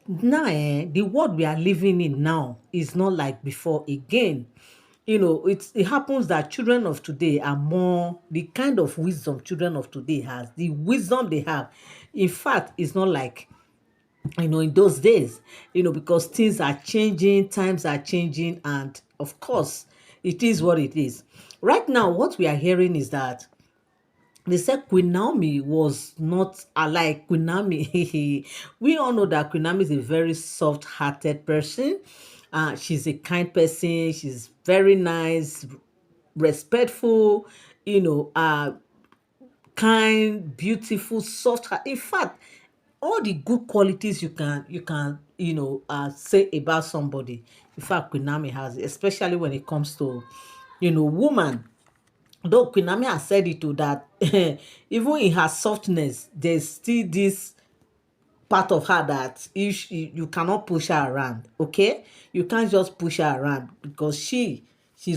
now the world we are living in now is not like before again. It happens that children of today are more the kind of wisdom children of today has, the wisdom they have. In fact, it's not like in those days, because things are changing, times are changing, and of course, it is what it is. Right now, what we are hearing is that they said Queen Naomi was not alike. Queen Naomi, we all know that Queen Naomi is a very soft-hearted person. She's a kind person. She's very nice, respectful, kind, beautiful, soft heart. In fact, all the good qualities you can say about somebody. In fact, Queen Naomi has it, especially when it comes to woman. Though Queen Naomi has said it too that even in her softness, there's still this part of her that if you cannot push her around, okay? You can't just push her around because she's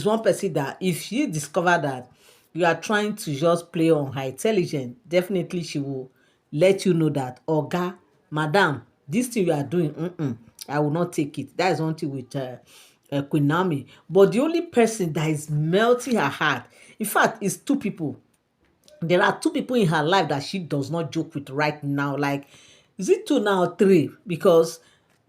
one person that if she discover that you are trying to just play on her intelligence, definitely she will let you know that, Oga, madam, this thing you are doing, I will not take it. That is one thing with Queen Naomi. But the only person that is melting her heart, in fact, is two people. There are two people in her life that she does not joke with right now. Like, is it two now or three? Because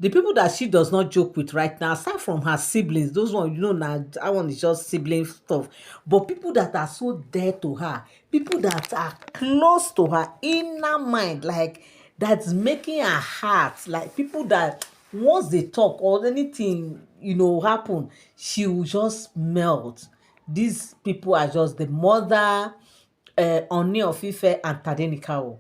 the people that she does not joke with right now, aside from her siblings, those one, now that one is just sibling stuff. But people that are so dear to her, people that are close to her inner mind, like that's making her heart, like people that once they talk or anything, happen, she will just melt. These people are just the mother, Ooni of Ife and Tadenikawo.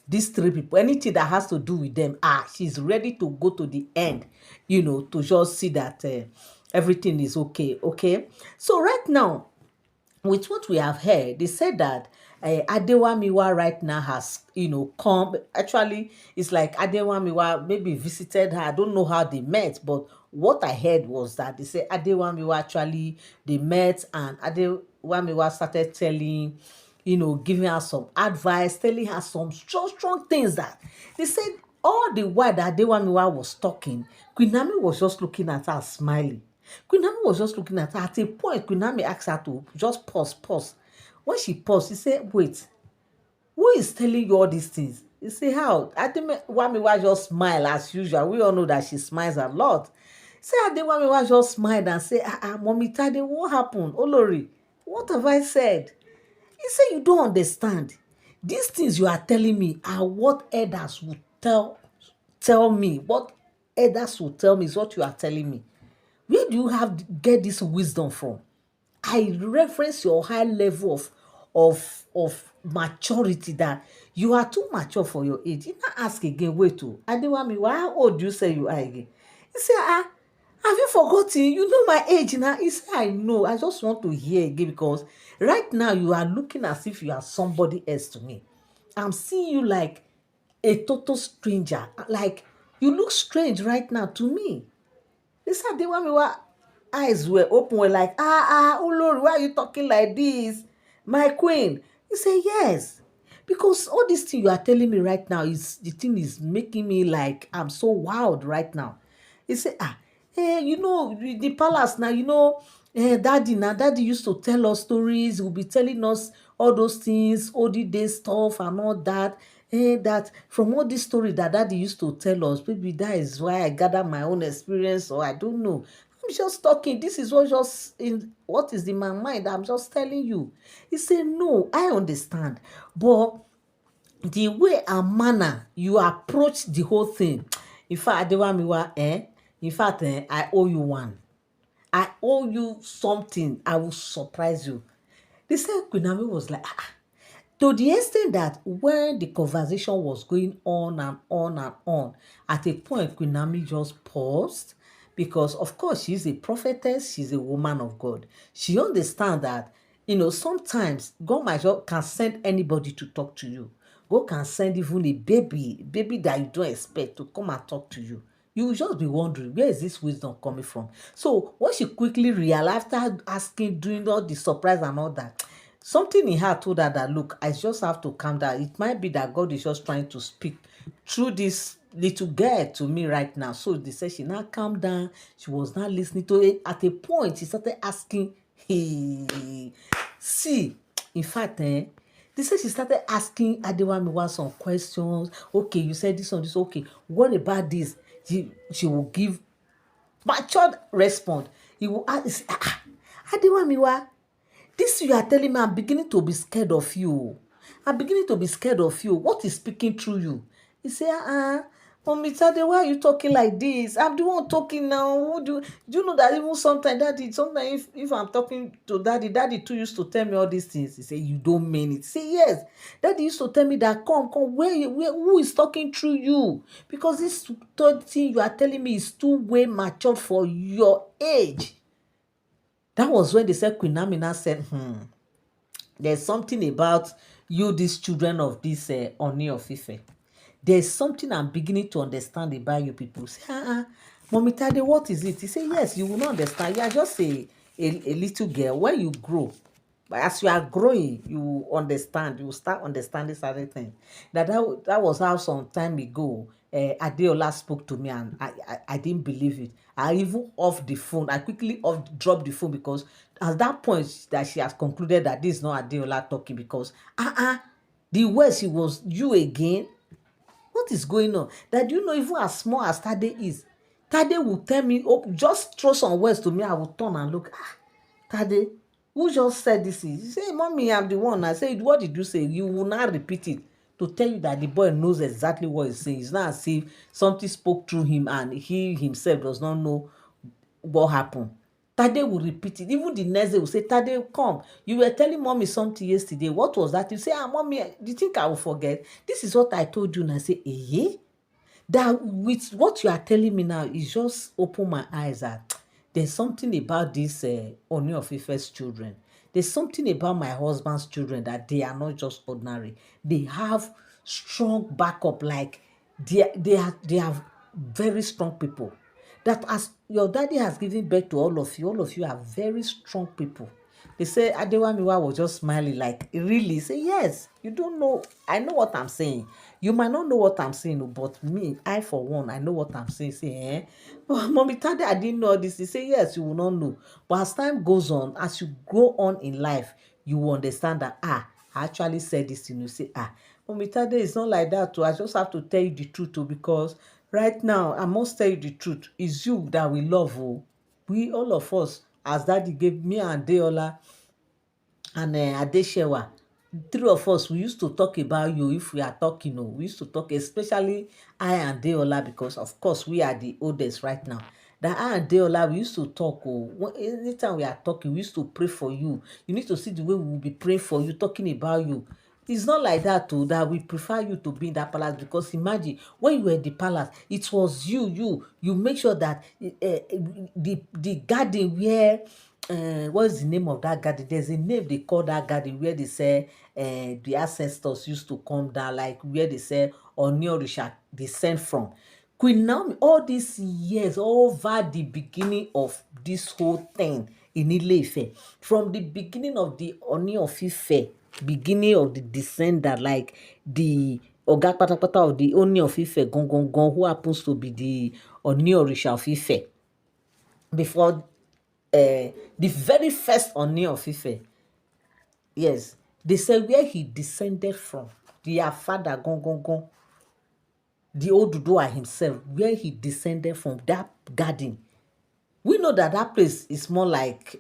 These three people, anything that has to do with them, she's ready to go to the end, to just see that everything is okay. Okay. So right now, with what we have heard, they said that Adewamiwa right now has, come. Actually, it's like Adewamiwa maybe visited her. I don't know how they met, but what I heard was that they said Adewamiwa actually they met, and Adewamiwa started telling, giving her some advice, telling her some strong, strong things that they said all the while that Adewamiwa was talking, Queen Naomi was just looking at her smiling. Queen Naomi was just looking at her. At a point, Queen Naomi asked her to just pause, pause. When she paused, she said, wait, who is telling you all these things? You say, how? Adewamiwa just smile as usual. We all know that she smiles a lot. Say Adewamiwa just smiled and say, Mommy Tade, what happened? Olori, what have I said? He said, you don't understand. These things you are telling me are what elders would tell me. What elders will tell me is what you are telling me. Where do you get this wisdom from? I reference your high level of maturity that you are too mature for your age. You not ask again, wait to Adewami, how old do you say you are again? He said, have you forgotten? You know my age now. He said, I know. I just want to hear again because right now you are looking as if you are somebody else to me. I'm seeing you like a total stranger. Like you look strange right now to me. This Adewamiwa eyes were open, were like, Olori, why are you talking like this? My queen. He said, yes. Because all this thing you are telling me right now is the thing is making me like I'm so wild right now. He said, the palace now, daddy used to tell us stories. He'll be telling us all those things, olden day stuff and all that. That from all this story that daddy used to tell us, maybe that is why I gather my own experience, or I don't know. I'm just talking. This is what is in my mind. I'm just telling you. He said, no, I understand. But the way and manner you approach the whole thing, in fact, Adewamiwa, I owe you one. I owe you something. I will surprise you. They said Queen Naomi was like, to the extent that when the conversation was going on and on and on, at a point, Queen Naomi just paused because, of course, she's a prophetess, she's a woman of God. She understands that, sometimes God might just can send anybody to talk to you. God can send even a baby that you don't expect to come and talk to you. You will just be wondering, where is this wisdom coming from? So when she quickly realized, after asking, doing all the surprise and all that, something in her told her that, look, I just have to calm down. It might be that God is just trying to speak through this little girl to me right now. So they said she now calmed down. She was not listening to it. At a point, she started asking, hey, see, in fact, they said she started asking Adewamiwa some questions. Okay, you said this on this. Okay, what about this? She will give matured response. He will ask, Adewamiwa, this you are telling me, I'm beginning to be scared of you. I'm beginning to be scared of you. What is speaking through you? He say, Mommy Tade, why are you talking like this? I'm the one talking now. Do you know that even sometimes if I'm talking to daddy too used to tell me all these things. He say, you don't mean it. Say, yes. Daddy used to tell me that, come, who is talking through you? Because this third thing you are telling me is too way matured for your age. That was when they said, Queen Amina said, there's something about you, these children of this Ooni of Ife. There's something I'm beginning to understand about you people. Say, Mommy Tade, what is it? He say, yes, you will not understand. You are just a little girl. When you grow, but as you are growing, you will understand. You will start understanding certain things. That was how some time ago, Adeola spoke to me, and I didn't believe it. I even off the phone. I quickly dropped the phone, because at that point that she has concluded that this is not Adeola talking, because the way she was, you again. What is going on? That you know, even as small as Tade is, Tade will tell me, oh, just throw some words to me, I will turn and look. Tade, who just said this? He say, Mommy, I'm the one. I say, what did you say? You will not repeat it to tell you that the boy knows exactly what he's saying. It's not as if something spoke through him and he himself does not know what happened. Tade will repeat it. Even the next day will say, Tade, come. You were telling Mommy something yesterday. What was that? You say, Mommy, do you think I will forget? This is what I told you. And I say, that with what you are telling me now, it just open my eyes that there's something about this Ooni of Ife's children. There's something about my husband's children that they are not just ordinary. They have strong backup. Like they are very strong people. That as your daddy has given birth to all of you are very strong people. They say Adewamiwa was just smiling, like, really? Say, yes, you don't know. I know what I'm saying. You might not know what I'm saying, but me, I for one, I know what I'm saying. Say, But Mommy Tade, I didn't know this. He say, yes, you will not know. But as time goes on, as you grow on in life, you will understand that, I actually said this to you. Say, Mommy Tade, it's not like that too. I just have to tell you the truth too, because right now, I must tell you the truth. It's you that we love. Oh. We, all of us, as daddy gave me and Deola and Adeshewa, three of us, we used to talk about you if we are talking. We used to talk, especially I and Deola, because of course we are the oldest right now. That I and Deola, we used to talk. Anytime we are talking, we used to pray for you. You need to see the way we will be praying for you, talking about you. It's not like that too, that we prefer you to be in that palace, because imagine when you were in the palace, it was you make sure that the garden where what's the name of that garden? There's a name they call that garden where they say the ancestors used to come down, like where they say Ooni Orisha descend from. Queen Naomi, all these years, over the beginning of this whole thing in Ile-Ife, from the beginning of the Ooni of Ife, beginning of the descender, like the Oga Patapata of the Ooni of Ife, Gong, who happens to be the Ooni Orisha of Ife, before the very first Ooni of Ife, yes, they say where he descended from, their father, Gong, the oduduwa himself, where he descended from, that garden. We know that that place is more like,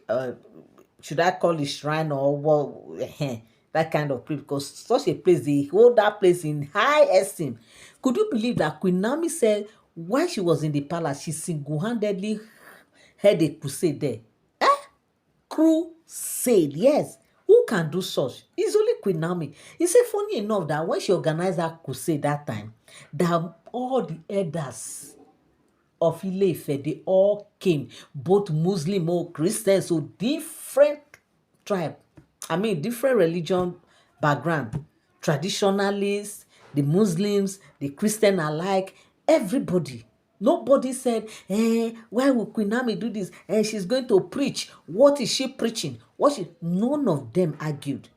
should I call it shrine or what, that kind of place, because such a place, they hold that place in high esteem. Could you believe that Queen Naomi said while she was in the palace, she single-handedly held a crusade there? Crusade, yes. Who can do such? It's only Queen Naomi. It's funny enough that when she organized that crusade that time, that all the elders of Ile-Ife, they all came, both Muslim or Christians, so different tribe. I mean, different religion background. Traditionalists, the Muslims, the Christian alike, everybody. Nobody said, why would Queen Naomi do this? She's going to preach. What is she preaching? None of them argued.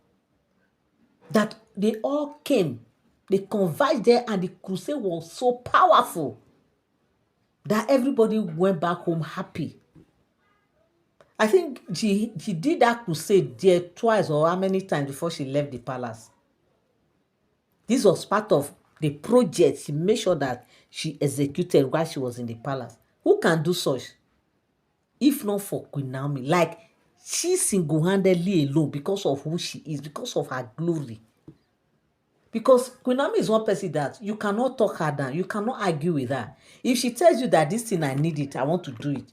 That they all came. They converged there, and the crusade was so powerful that everybody went back home happy. I think she did that crusade there twice or how many times before she left the palace. This was part of the project she made sure that she executed while she was in the palace. Who can do such if not for Queen Naomi? Like, she single-handedly alone, because of who she is, because of her glory. Because Queen Naomi is one person that you cannot talk her down, you cannot argue with her. If she tells you that this thing, I need it, I want to do it,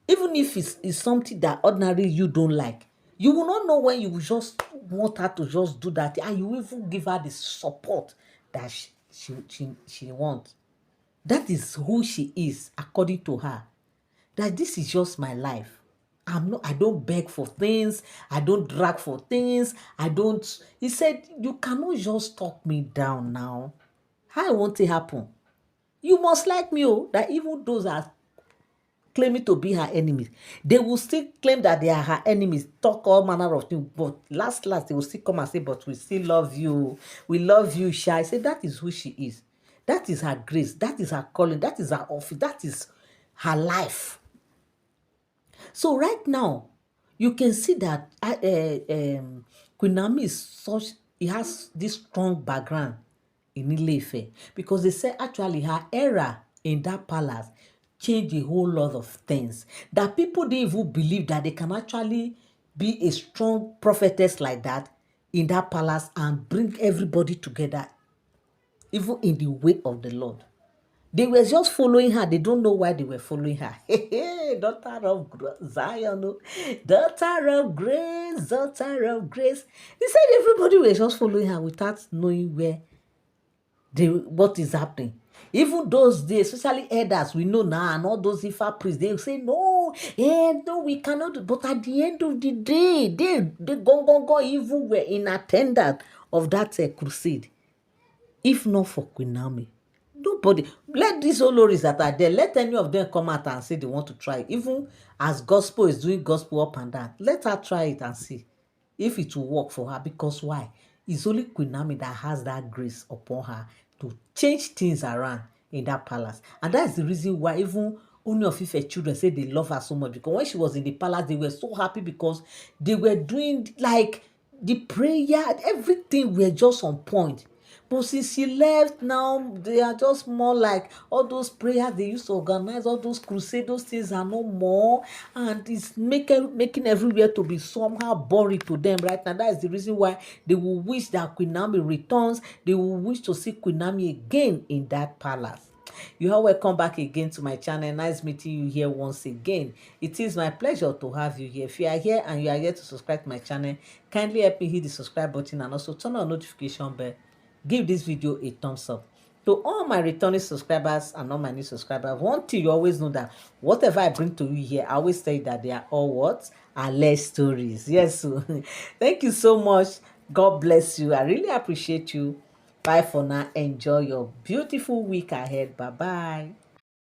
even if it's something that ordinarily you don't like, you will not know when you will just want her to just do that, and you will even give her the support that she wants. That is who she is, according to her. That this is just my life. I don't beg for things. I don't drag for things. I don't. He said, you cannot just talk me down now. How won't it happen? You must like me, oh, that even those are claiming to be her enemies, they will still claim that they are her enemies, talk all manner of things, but last they will still come and say, but we still love you. We love you, Sha. I say, that is who she is. That is her grace. That is her calling. That is her office. That is her life. So right now, you can see that Queen Naomi is such, he has this strong background in ile because they say actually her era in that palace changed a whole lot of things that people didn't even believe that they can actually be a strong prophetess like that in that palace and bring everybody together, even in the way of the Lord. They were just following her. They don't know why they were following her. Daughter of Zion, oh. Daughter of grace, daughter of grace. They said everybody was just following her without knowing what is happening. Even those days, especially elders, we know now, and all those Ifa priests, they say, no, no, we cannot do. But at the end of the day, they go, even were in attendance of that crusade. If not for Queen Naomi, nobody. Let these Oloris that are there, let any of them come out and say they want to try it. Even as gospel is doing gospel up and down, let her try it and see if it will work for her. Because why? It's only Queen Naomi that has that grace upon her to change things around in that palace. And that's the reason why even Ooni of Ife children say they love her so much, because when she was in the palace, they were so happy because they were doing like the prayer, everything were just on point. But since she left, now they are just more like all those prayers they used to organize, all those crusades, those things are no more. And it's making everywhere to be somehow boring to them right now. That is the reason why they will wish that Queen Naomi returns. They will wish to see Queen Naomi again in that palace. You are welcome back again to my channel. Nice meeting you here once again. It is my pleasure to have you here. If you are here and you are here to subscribe to my channel, kindly help me hit the subscribe button and also turn on notification bell. Give this video a thumbs up. To all my returning subscribers and all my new subscribers, one thing you always know, that whatever I bring to you here, I always say that they are all what? Alleged stories. Yes. So thank you so much. God bless you. I really appreciate you. Bye for now. Enjoy your beautiful week ahead. Bye-bye.